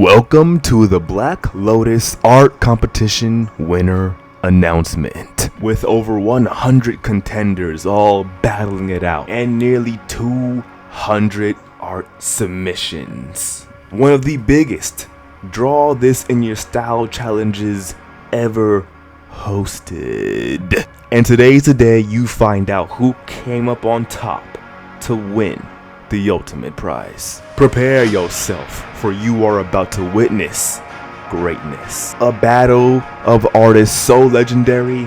Welcome to the Black Lotus Art Competition winner announcement. With over 100 contenders all battling it out and nearly 200 art submissions. One of the biggest draw this in your style challenges ever hosted. And today's the day you find out who came up on top to win the ultimate prize. Prepare yourself, for you are about to witness greatness. A battle of artists so legendary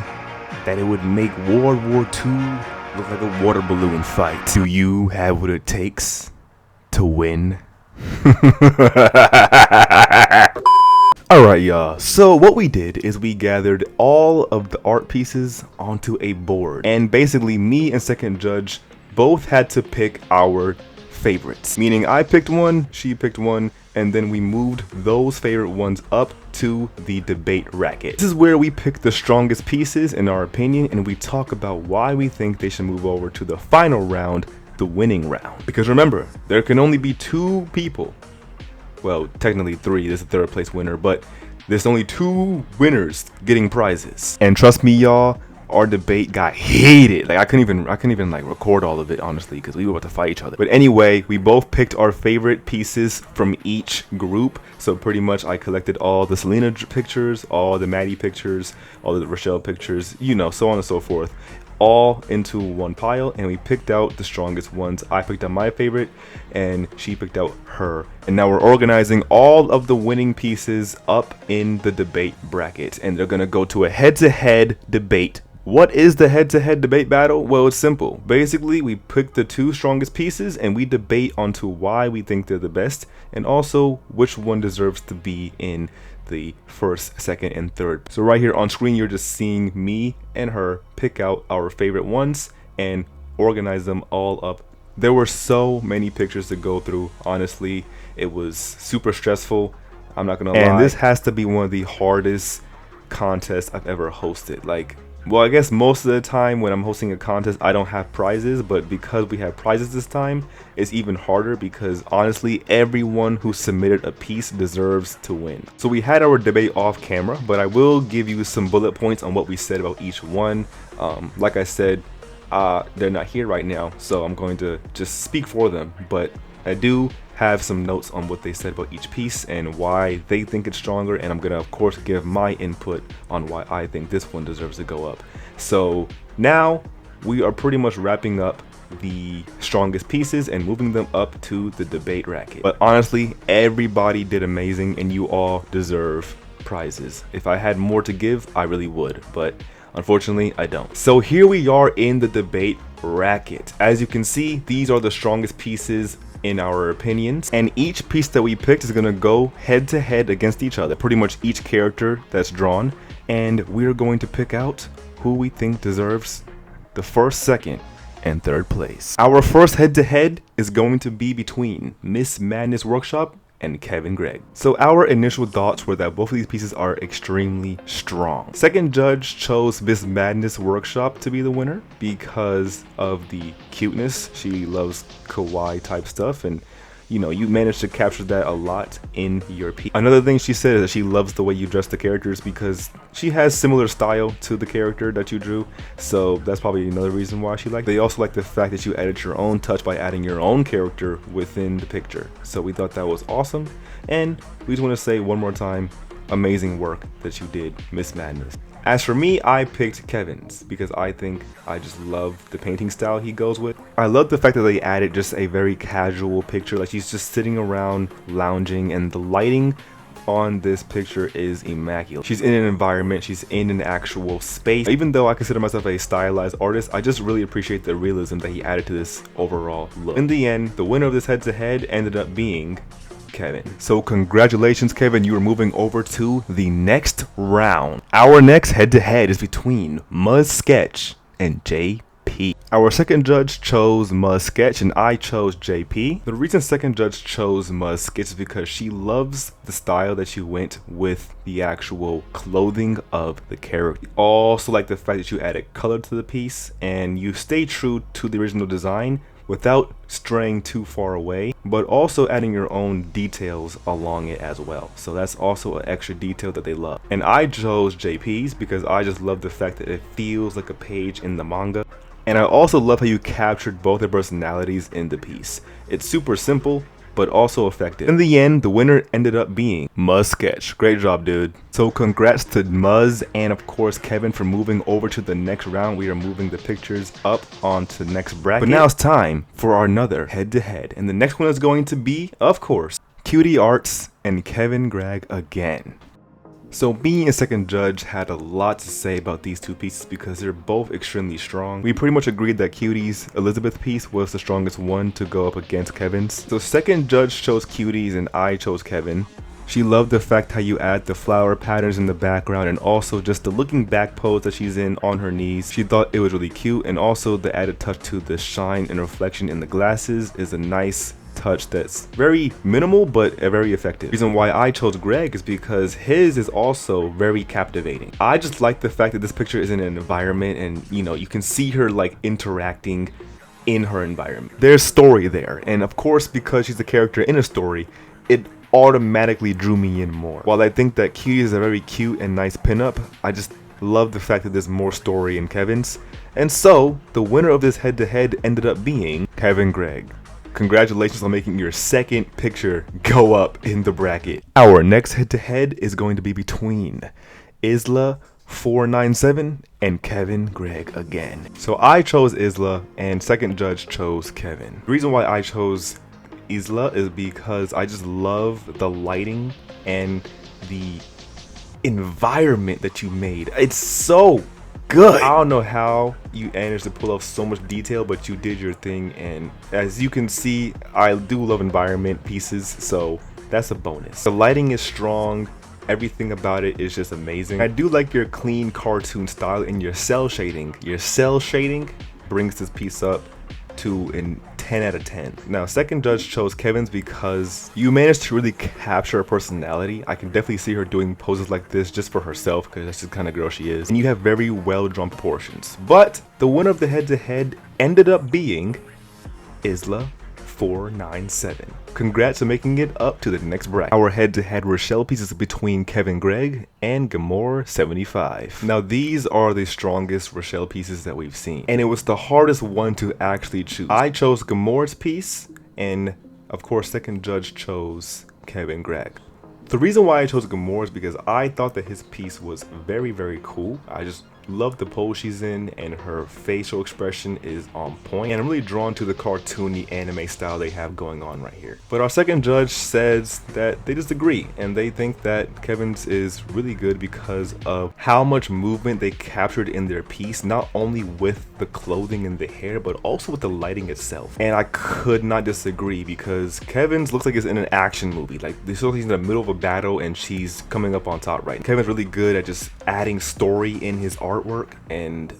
that it would make World War II look like a water balloon fight. Do you have what it takes to win? Alright y'all, so what we did is we gathered all of the art pieces onto a board. And basically me and second judge both had to pick our favorites, meaning I picked one, she picked one, and then we moved those favorite ones up to the debate racket. This is where we pick the strongest pieces in our opinion, and we talk about why we think they should move over to the final round, the winning round. Because remember, there can only be two people, well technically three, there's a third place winner, but there's only two winners getting prizes. And trust me y'all, our debate got heated. Like I couldn't even like record all of it honestly because we were about to fight each other. But anyway, we both picked our favorite pieces from each group. So pretty much I collected all the Selena pictures, all the Maddie pictures, all the Rochelle pictures, you know, so on and so forth, all into one pile, and we picked out the strongest ones. I picked out my favorite and she picked out her. And now we're organizing all of the winning pieces up in the debate bracket, and they're gonna go to a head-to-head debate. What is the head-to-head debate battle? Well, it's simple. Basically, we pick the two strongest pieces and we debate onto why we think they're the best and also which one deserves to be in the first, second, and third. So right here on screen, you're just seeing me and her pick out our favorite ones and organize them all up. There were so many pictures to go through. Honestly, it was super stressful. I'm not gonna lie. And this has to be one of the hardest contests I've ever hosted. Like, well, I guess most of the time when I'm hosting a contest, I don't have prizes, but because we have prizes this time, it's even harder because honestly, everyone who submitted a piece deserves to win. So we had our debate off camera, but I will give you some bullet points on what we said about each one. Like I said, they're not here right now, so I'm going to just speak for them, but I do have some notes on what they said about each piece and why they think it's stronger, and I'm gonna of course give my input on why I think this one deserves to go up. So now we are pretty much wrapping up the strongest pieces and moving them up to the debate racket. But honestly, everybody did amazing and you all deserve prizes. If I had more to give, I really would, but unfortunately I don't. So here we are in the debate racket. As you can see, these are the strongest pieces in our opinions, and each piece that we picked is gonna go head to head against each other, pretty much each character that's drawn, and we're going to pick out who we think deserves the first, second, and third place. Our first head to head is going to be between Miss Madness Workshop and Kevin Gregg. So our initial thoughts were that both of these pieces are extremely strong. Second judge chose Miss Madness Workshop to be the winner because of the cuteness. She loves kawaii type stuff, and you know, you managed to capture that a lot in your piece. Another thing she said is that she loves the way you dress the characters because she has similar style to the character that you drew, so that's probably another reason why she liked it. They also like the fact that you added your own touch by adding your own character within the picture, so we thought that was awesome. And we just want to say one more time, amazing work that you did, Miss Madness. As for me, I picked Kevin's because I think I just love the painting style he goes with. I love the fact that they added just a very casual picture, like she's just sitting around lounging, and the lighting on this picture is immaculate. She's in an environment, she's in an actual space. Even though I consider myself a stylized artist, I just really appreciate the realism that he added to this overall look. In the end, the winner of this head-to-head ended up being Kevin. So congratulations Kevin, you are moving over to the next round. Our next head-to-head is between Muzz Sketch and JP. Our second judge chose Muzz Sketch and I chose JP. The reason second judge chose Muzz Sketch is because she loves the style that you went with the actual clothing of the character. Also like the fact that you added color to the piece and you stay true to the original design, without straying too far away, but also adding your own details along it as well. So that's also an extra detail that they love. And I chose JP's because I just love the fact that it feels like a page in the manga. And I also love how you captured both their personalities in the piece. It's super simple, but also effective. In the end, the winner ended up being Muzz Sketch. Great job, dude. So congrats to Muzz and of course Kevin for moving over to the next round. We are moving the pictures up onto the next bracket. But now it's time for our another head-to-head. And the next one is going to be, of course, Cutie Arts and Kevin Gregg again. So me and second judge had a lot to say about these two pieces because they're both extremely strong. We pretty much agreed that Cutie's Elizabeth piece was the strongest one to go up against Kevin's. So second judge chose Cutie's and I chose Kevin. She loved the fact how you add the flower patterns in the background and also just the looking back pose that she's in on her knees. She thought it was really cute, and also the added touch to the shine and reflection in the glasses is a nice touch that's very minimal but very effective. The reason why I chose Greg is because his is also very captivating. I just like the fact that this picture is in an environment and you can see her like interacting in her environment. There's story there, and of course because she's a character in a story, it automatically drew me in more. While I think that Cutie is a very cute and nice pinup, I just love the fact that there's more story in Kevin's. And so the winner of this head-to-head ended up being Kevin Gregg. Congratulations on making your second picture go up in the bracket. Our next head-to-head is going to be between Isla497 and Kevin Gregg again. So I chose Isla and second judge chose Kevin. The reason why I chose Isla is because I just love the lighting and the environment that you made. It's so good. I don't know how you managed to pull off so much detail, but you did your thing, and as you can see, I do love environment pieces, so that's a bonus. The lighting is strong, everything about it is just amazing. I do like your clean cartoon style and your cell shading. Your cell shading brings this piece up to a 10 out of 10. Now second judge chose Kevin's because you managed to really capture her personality. I can definitely see her doing poses like this just for herself because that's the kind of girl she is, and you have very well drawn proportions. But the winner of the head-to-head ended up being Isla497. Congrats on making it up to the next bracket. Our head-to-head Rochelle piece is between Kevin Gregg and Gamora75. Now these are the strongest Rochelle pieces that we've seen, and it was the hardest one to actually choose. I chose Gamora's piece, and of course second judge chose Kevin Gregg. The reason why I chose Gamora is because I thought that his piece was very, very cool. I just love the pose she's in, and her facial expression is on point, and I'm really drawn to the cartoony anime style they have going on right here. But our second judge says that they disagree, and they think that Kevin's is really good because of how much movement they captured in their piece, not only with the clothing and the hair but also with the lighting itself. And I could not disagree because Kevin's looks like it's in an action movie. Like this looks like he's in the middle of a battle and she's coming up on top right now. Kevin's really good at just adding story in his artwork and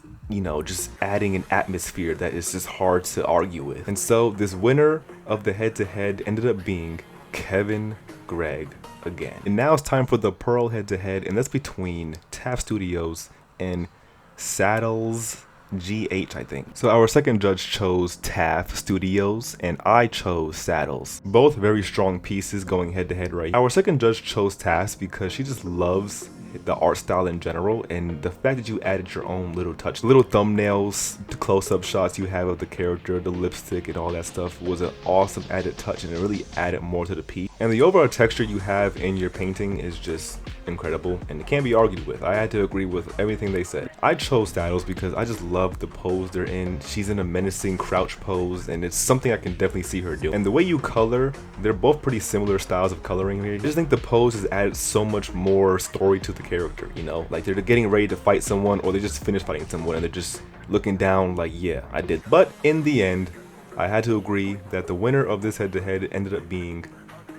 just adding an atmosphere that is just hard to argue with. And so this winner of the head-to-head ended up being Kevin Gregg again. And now it's time for the Pearl head-to-head, and that's between TAF Studios and Saddles GH, I think. So our second judge chose TAF Studios and I chose Saddles. Both very strong pieces going head to head right here. Our second judge chose TAF because she just loves the art style in general, and the fact that you added your own little touch, little thumbnails, the close-up shots you have of the character, the lipstick and all that stuff was an awesome added touch, and it really added more to the piece. And the overall texture you have in your painting is just incredible, and it can't be argued with. I had to agree with everything they said. I chose Saddles because I just love the pose they're in. She's in a menacing crouch pose, and it's something I can definitely see her do. And the way you color, they're both pretty similar styles of coloring here. I just think the pose has added so much more story to the character, like they're getting ready to fight someone, or they just finished fighting someone and they're just looking down like, yeah, I did. But in the end, I had to agree that the winner of this head-to-head ended up being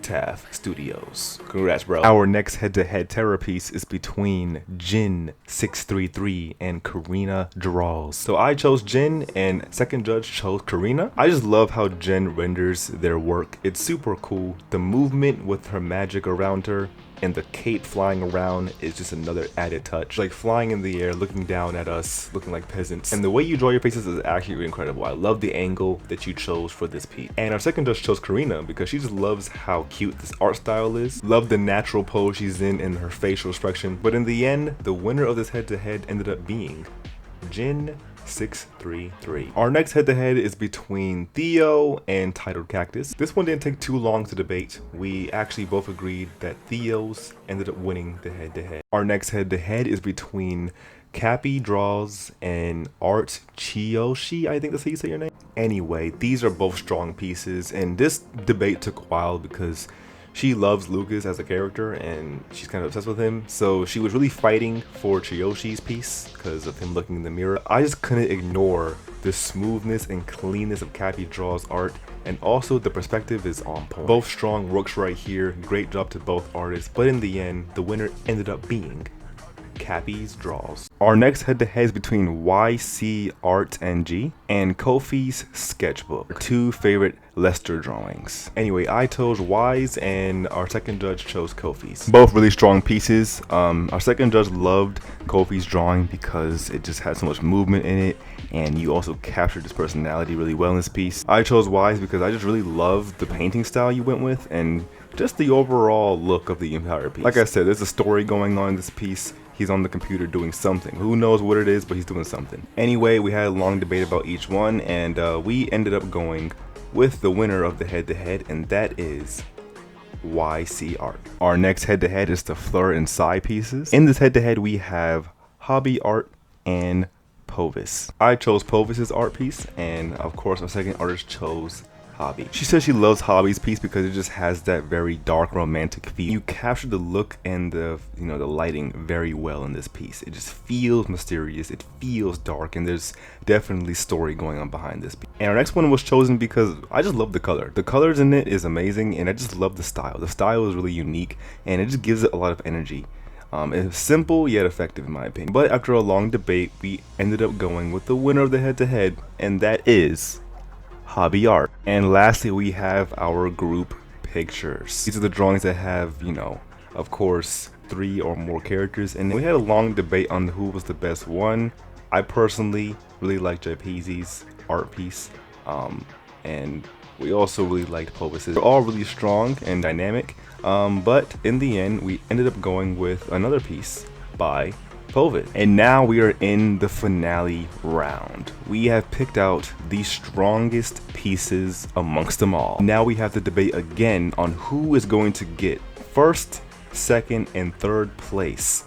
TAF Studios. Congrats, bro. Our next head-to-head terror piece is between Jin633 and Karina Draws. So I chose Jin and second judge chose Karina. I just love how Jin renders their work. It's super cool. The movement with her magic around her and the cape flying around is just another added touch. Like flying in the air, looking down at us, looking like peasants. And the way you draw your faces is actually incredible. I love the angle that you chose for this piece. And our second judge chose Karina because she just loves how cute this art style is. Love the natural pose she's in and her facial expression. But in the end, the winner of this head-to-head ended up being Jin633. Our next head-to-head is between Theo and Titled Cactus. This one didn't take too long to debate. We actually both agreed that Theo's ended up winning the head-to-head. Our next head-to-head is between Cappy Draws and Art Chiyoshi, I think that's how you say your name. Anyway, these are both strong pieces, and this debate took a while because she loves Lucas as a character and she's kind of obsessed with him, so she was really fighting for Chiyoshi's piece because of him looking in the mirror. I just couldn't ignore the smoothness and cleanness of Cappy Draw's art, and also the perspective is on point. Both strong works right here, great job to both artists, but in the end, the winner ended up being Cappy's Draws. Our next head-to-head is between YC Art NG and Kofi's Sketchbook, two favorite Lester drawings. Anyway, I chose Y's and our second judge chose Kofi's. Both really strong pieces. Our second judge loved Kofi's drawing because it just had so much movement in it, and you also captured his personality really well in this piece. I chose Y's because I just really love the painting style you went with and just the overall look of the entire piece. Like I said, there's a story going on in this piece. He's on the computer doing something. Who knows what it is, but he's doing something. Anyway, we had a long debate about each one, and we ended up going with the winner of the head-to-head, and that is YC Art. Our next head-to-head is the Fleur and Psy pieces. In this head-to-head, we have Hobby Art and Povis. I chose Povis's art piece, and of course, our second artist chose Hobby. She says she loves Hobby's piece because it just has that very dark romantic feel. You capture the look and the the lighting very well in this piece. It just feels mysterious, it feels dark, and there's definitely story going on behind this piece. And our next one was chosen because I just love the color. The colors in it is amazing, and I just love the style. The style is really unique, and it just gives it a lot of energy. It's simple yet effective in my opinion. But after a long debate, we ended up going with the winner of the head-to-head, and that is Hobby Art. And lastly, we have our group pictures. These are the drawings that have, of course, 3 or more characters, and we had a long debate on who was the best one. I personally really liked JPZ's art piece, and we also really liked Povis's. They're all really strong and dynamic, but in the end, we ended up going with another piece by Povis. And now we are in the finale round. We have picked out the strongest pieces amongst them all. Now we have to debate again on who is going to get first, second, and third place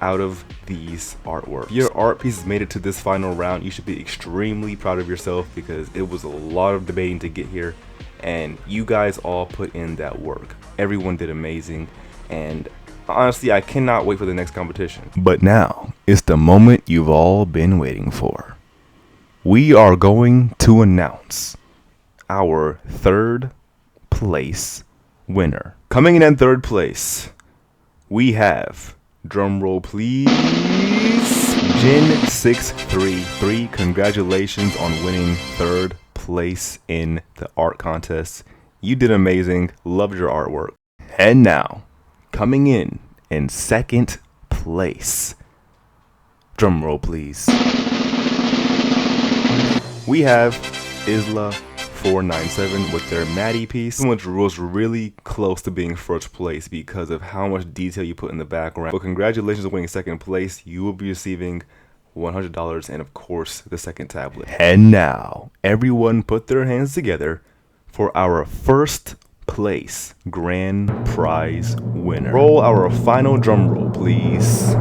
out of these artworks. If your art pieces made it to this final round, you should be extremely proud of yourself because it was a lot of debating to get here, and you guys all put in that work. Everyone did amazing, and honestly, I cannot wait for the next competition. But now, it's the moment you've all been waiting for. We are going to announce our third place winner. Coming in at third place, we have, drumroll please, Jin633. Congratulations on winning third place in the art contest. You did amazing, loved your artwork. And now, coming in second place, drumroll please, we have Isla497 with their Maddie piece, which was really close to being first place because of how much detail you put in the background. But congratulations on winning second place. You will be receiving $100 and of course the second tablet. And now everyone put their hands together for our first place grand prize winner. Roll our final drum roll please.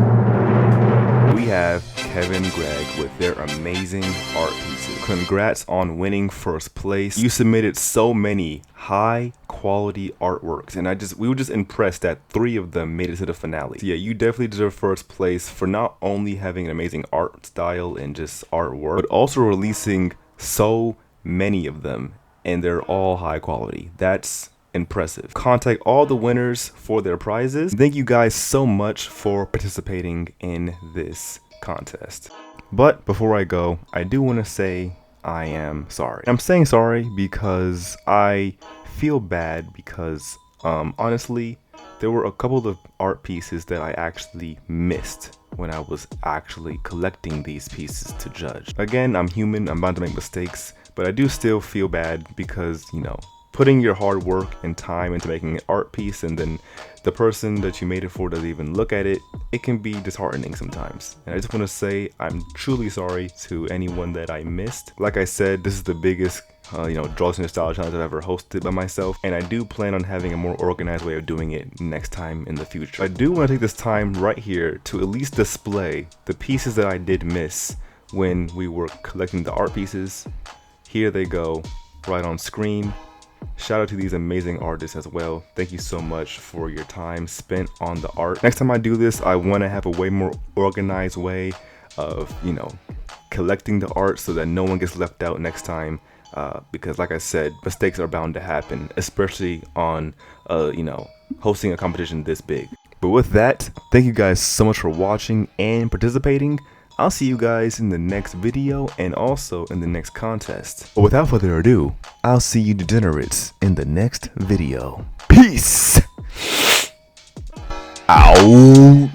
We have Kevin Gregg with their amazing art pieces. Congrats on winning first place. You submitted so many high quality artworks, and we were just impressed that 3 of them made it to the finale. So yeah, you definitely deserve first place for not only having an amazing art style and just artwork, but also releasing so many of them, and they're all high quality. That's impressive. Contact all the winners for their prizes. Thank you guys so much for participating in this contest. But before I go, I do want to say I am sorry. I'm saying sorry because I feel bad because honestly, there were a couple of art pieces that I actually missed when I was actually collecting these pieces to judge. Again, I'm human, I'm bound to make mistakes, but I do still feel bad because, you know, putting your hard work and time into making an art piece and then the person that you made it for doesn't even look at it, it can be disheartening sometimes. And I just want to say I'm truly sorry to anyone that I missed. Like I said, this is the biggest Draw to Nostalgia challenge I've ever hosted by myself, and I do plan on having a more organized way of doing it next time in the future. I do want to take this time right here to at least display the pieces that I did miss when we were collecting the art pieces. Here they go, right on screen. Shout out to these amazing artists as well. Thank you so much for your time spent on the art. Next time I do this, I want to have a way more organized way of, collecting the art so that no one gets left out next time. Because like I said, mistakes are bound to happen, especially on, hosting a competition this big. But with that, thank you guys so much for watching and participating. I'll see you guys in the next video and also in the next contest. But without further ado, I'll see you degenerates in the next video. Peace! Out!